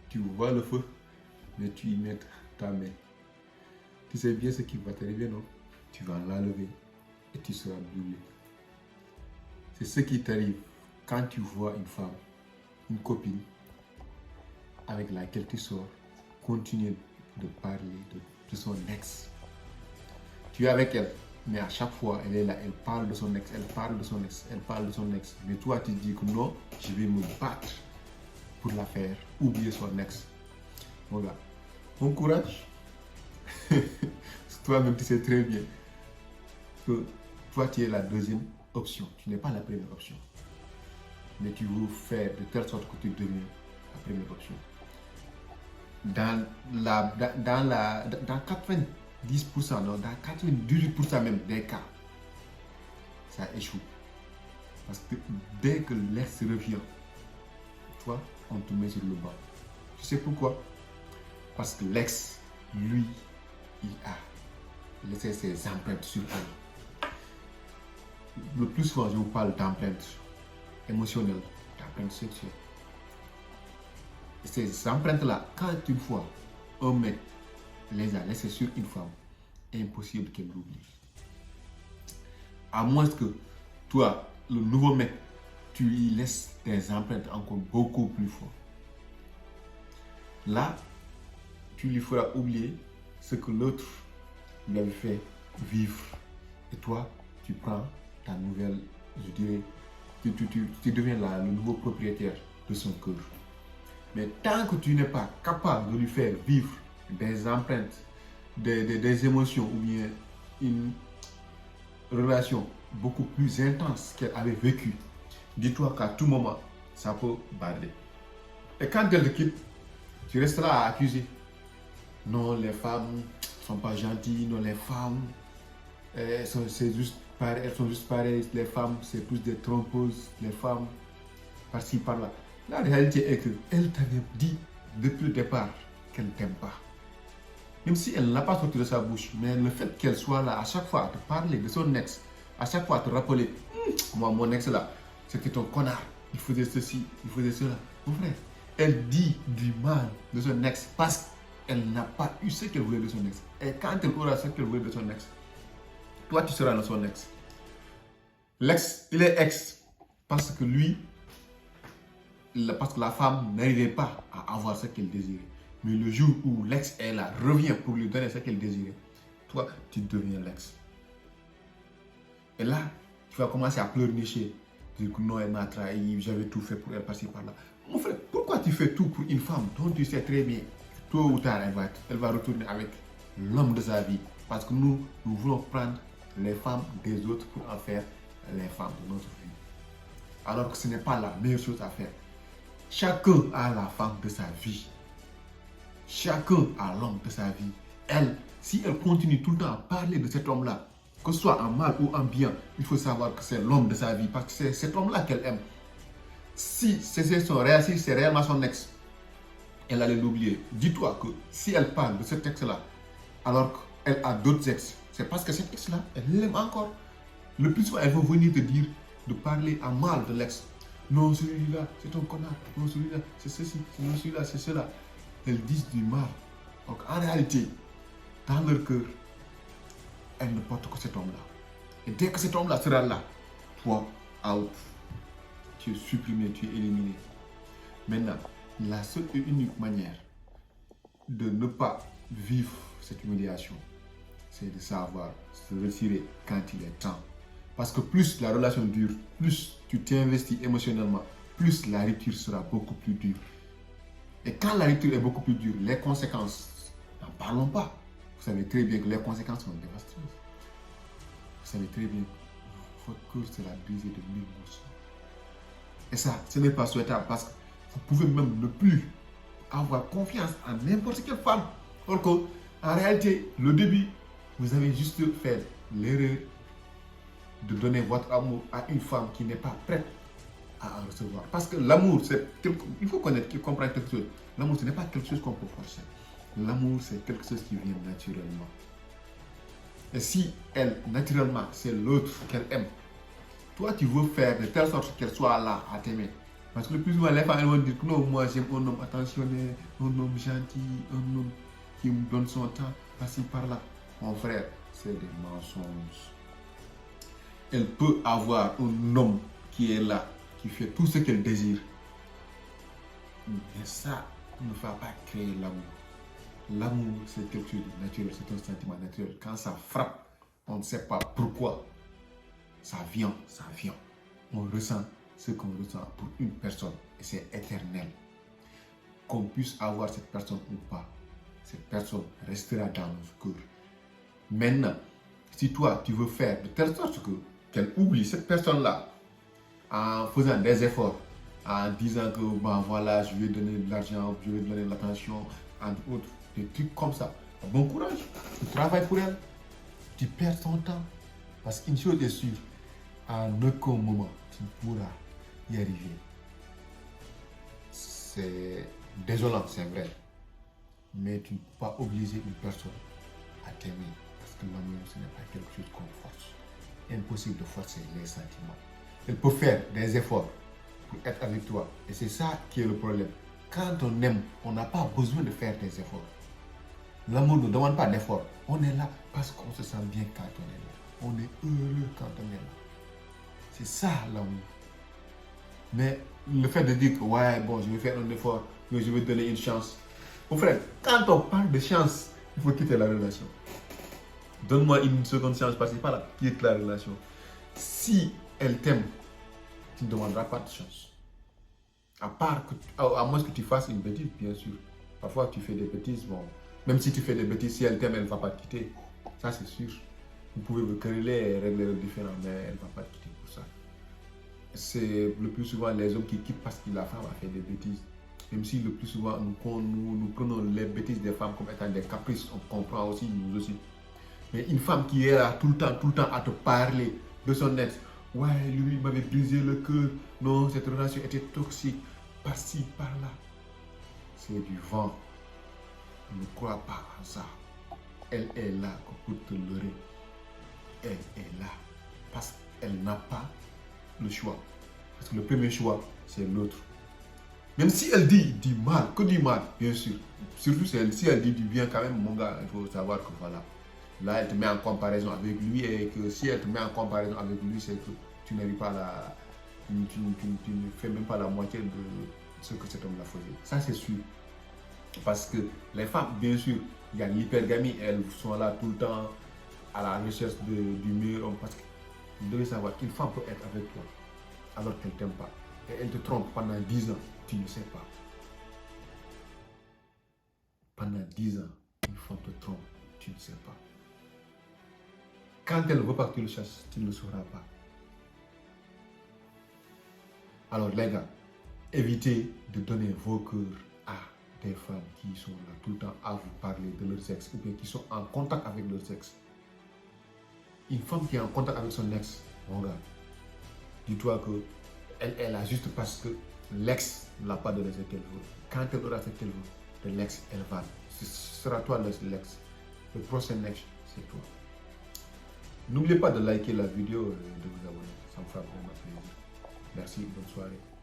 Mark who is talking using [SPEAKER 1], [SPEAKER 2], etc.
[SPEAKER 1] tu vois le feu, mais tu y mets ta main. Tu sais bien ce qui va t'arriver, non? Tu vas l'enlever et tu seras brûlé. C'est ce qui t'arrive quand tu vois une femme, une copine avec laquelle tu sors, continuer de parler de son ex. Tu es avec elle, mais à chaque fois, elle est là, elle parle de son ex, elle parle de son ex, elle parle de son ex. Mais toi, tu dis que non, je vais me battre pour la faire oublier son ex. Mon gars, bon courage. Toi-même, tu sais très bien que toi, tu es la deuxième option. Tu n'es pas la première option. Mais tu veux faire de telle sorte que tu deviens la première option. Dans 90%, non, dans 98% même des cas, ça échoue. Parce que dès que l'ex revient, toi, on te met sur le banc. Tu sais pourquoi? Parce que l'ex, lui, il a laissé ses empreintes sur elle. Le plus souvent, je vous parle d'empreintes émotionnelles, d'empreintes sexuelles. Et ces empreintes-là, quand une fois un mec les a laissées sur une femme, impossible qu'elle l'oublie. À moins que toi, le nouveau mec, tu y laisses des empreintes encore beaucoup plus fortes. Là, tu lui feras oublier ce que l'autre lui avait fait vivre. Et toi, tu prends ta nouvelle, je dirais, tu deviens le nouveau propriétaire de son cœur. Mais tant que tu n'es pas capable de lui faire vivre des empreintes, des émotions ou bien une relation beaucoup plus intense qu'elle avait vécue, dis-toi qu'à tout moment, ça peut barder. Et quand elle te quitte, tu restes là à accuser. Non, les femmes ne sont pas gentilles, non, les femmes, elles sont juste pareilles, les femmes, c'est plus des trompeuses, les femmes, par-ci, par-là. La réalité est qu'elle t'avait dit depuis le départ qu'elle ne t'aime pas. Même si elle n'a pas sorti de sa bouche, mais le fait qu'elle soit là à chaque fois à te parler de son ex, à chaque fois à te rappeler, moi, mon ex là, c'était un connard, il faisait ceci, il faisait cela. Mon frère, elle dit du mal de son ex parce qu'elle n'a pas eu ce qu'elle voulait de son ex. Et quand elle aura ce qu'elle voulait de son ex, toi tu seras dans son ex. L'ex, il est ex parce que lui, parce que la femme n'arrivait pas à avoir ce qu'elle désirait. Mais le jour où l'ex est là, revient pour lui donner ce qu'elle désirait, toi, tu deviens l'ex. Et là, tu vas commencer à pleurnicher. Dire que non, elle m'a trahi, j'avais tout fait pour elle passer par là. Mon frère, pourquoi tu fais tout pour une femme dont tu sais très bien, tôt ou tard, elle va retourner avec l'homme de sa vie? Parce que nous voulons prendre les femmes des autres pour en faire les femmes de notre vie. Alors que ce n'est pas la meilleure chose à faire. Chacun a la femme de sa vie. Chacun a l'homme de sa vie. Elle, si elle continue tout le temps à parler de cet homme-là, que ce soit en mal ou en bien, il faut savoir que c'est l'homme de sa vie, parce que c'est cet homme-là qu'elle aime. Si c'est réellement son ex, elle allait l'oublier. Dis-toi que si elle parle de cet ex-là, alors qu'elle a d'autres ex, c'est parce que cet ex-là, elle l'aime encore. Le plus souvent, elle va venir te dire de parler en mal de l'ex. Non, celui-là, c'est un connard. Non, celui-là, c'est ceci. Non, celui-là, c'est cela. Elles disent du mal. Donc, en réalité, dans leur cœur, elles ne portent que cet homme-là. Et dès que cet homme-là sera là, toi, out. Tu es supprimé, tu es éliminé. Maintenant, la seule et unique manière de ne pas vivre cette humiliation, c'est de savoir se retirer quand il est temps. Parce que plus la relation dure, plus tu t'investis émotionnellement, plus la rupture sera beaucoup plus dure. Et quand la rupture est beaucoup plus dure, les conséquences, n'en parlons pas. Vous savez très bien que les conséquences sont dévastatrices. Vous savez très bien que votre cœur sera brisé de 1000 morceaux. Et ça, ce n'est pas souhaitable parce que vous pouvez même ne plus avoir confiance en n'importe quelle femme. Alors qu'en réalité, le début, vous avez juste fait l'erreur de donner votre amour à une femme qui n'est pas prête à en recevoir. Parce que l'amour, il faut comprendre quelque chose. L'amour, ce n'est pas quelque chose qu'on peut forcer. L'amour, c'est quelque chose qui vient naturellement. Et si elle, naturellement, c'est l'autre qu'elle aime, toi, tu veux faire de telle sorte qu'elle soit là à t'aimer. Parce que le plus souvent, les femmes elles vont dire que non, moi j'aime un homme attentionné, un homme gentil, un homme qui me donne son temps, par-ci par-là. Mon frère, c'est des mensonges. Elle peut avoir un homme qui est là, qui fait tout ce qu'elle désire. Mais ça ne va pas créer l'amour. L'amour, c'est quelque chose de naturel, c'est un sentiment naturel. Quand ça frappe, on ne sait pas pourquoi. Ça vient, ça vient. On ressent ce qu'on ressent pour une personne et c'est éternel. Qu'on puisse avoir cette personne ou pas, cette personne restera dans nos cœurs. Maintenant, si toi, tu veux faire de telle sorte qu'elle oublie cette personne-là en faisant des efforts, en disant que ben voilà, je vais donner de l'argent, je vais donner de l'attention, entre autres, des trucs comme ça. Bon courage, tu travailles pour elle, tu perds ton temps. Parce qu'une chose est sûre, à aucun moment, tu pourras y arriver. C'est désolant, c'est vrai. Mais tu ne peux pas obliger une personne à t'aimer. Parce que l'amour, ce n'est pas quelque chose qu'on force. Impossible de forcer les sentiments. Elle peut faire des efforts pour être avec toi. Et c'est ça qui est le problème. Quand on aime, on n'a pas besoin de faire des efforts. L'amour ne demande pas d'efforts. On est là parce qu'on se sent bien quand on est là. On est heureux quand on est là. C'est ça l'amour. Mais le fait de dire que ouais, bon, je vais faire un effort, mais je vais donner une chance. Mon frère, quand on parle de chance, il faut quitter la relation. Donne-moi une seconde chance, parce que par là, quitte la relation. Si elle t'aime, tu ne demanderas pas de chance. À moins que tu fasses une bêtise, bien sûr. Parfois, tu fais des bêtises, bon. Même si tu fais des bêtises, si elle t'aime, elle ne va pas te quitter. Ça, c'est sûr. Vous pouvez vous quereller et régler le différend, mais elle ne va pas te quitter pour ça. C'est le plus souvent les hommes qui quittent parce que la femme a fait des bêtises. Même si le plus souvent, nous prenons les bêtises des femmes comme étant des caprices, on comprend aussi, nous aussi. Mais une femme qui est là tout le temps à te parler de son ex. Ouais, lui, il m'avait brisé le cœur. Non, cette relation était toxique. Par-ci, par-là. C'est du vent. Ne crois pas en ça. Elle est là pour te leurrer. Elle est là. Parce qu'elle n'a pas le choix. Parce que le premier choix, c'est l'autre. Même si elle dit du mal, que du mal, bien sûr. Surtout si elle dit du bien quand même, mon gars, il faut savoir que voilà. Là, elle te met en comparaison avec lui et que si elle te met en comparaison avec lui, c'est que tu n'arrives pas à tu ne fais même pas la moitié de ce que cet homme-là faisait. Ça, c'est sûr. Parce que les femmes, bien sûr, il y a l'hypergamie, elles sont là tout le temps à la recherche du meilleur homme. Parce que vous devez savoir qu'une femme peut être avec toi alors qu'elle ne t'aime pas. Et elle te trompe pendant 10 ans, tu ne sais pas. Pendant 10 ans, une femme te trompe, tu ne sais pas. Quand elle ne veut pas que tu le cherches, tu ne le sauras pas. Alors les gars, évitez de donner vos cœurs à des femmes qui sont là tout le temps à vous parler de leur sexe ou bien qui sont en contact avec leur sexe. Une femme qui est en contact avec son ex, mon gars, dis-toi que elle a juste parce que l'ex ne l'a pas donné ce qu'elle veut. Quand elle aura ce qu'elle veut, de l'ex, elle va. Ce sera toi l'ex. Le prochain ex, c'est toi. N'oubliez pas de liker la vidéo et de vous abonner. Ça me fera vraiment plaisir. Merci, bonne soirée.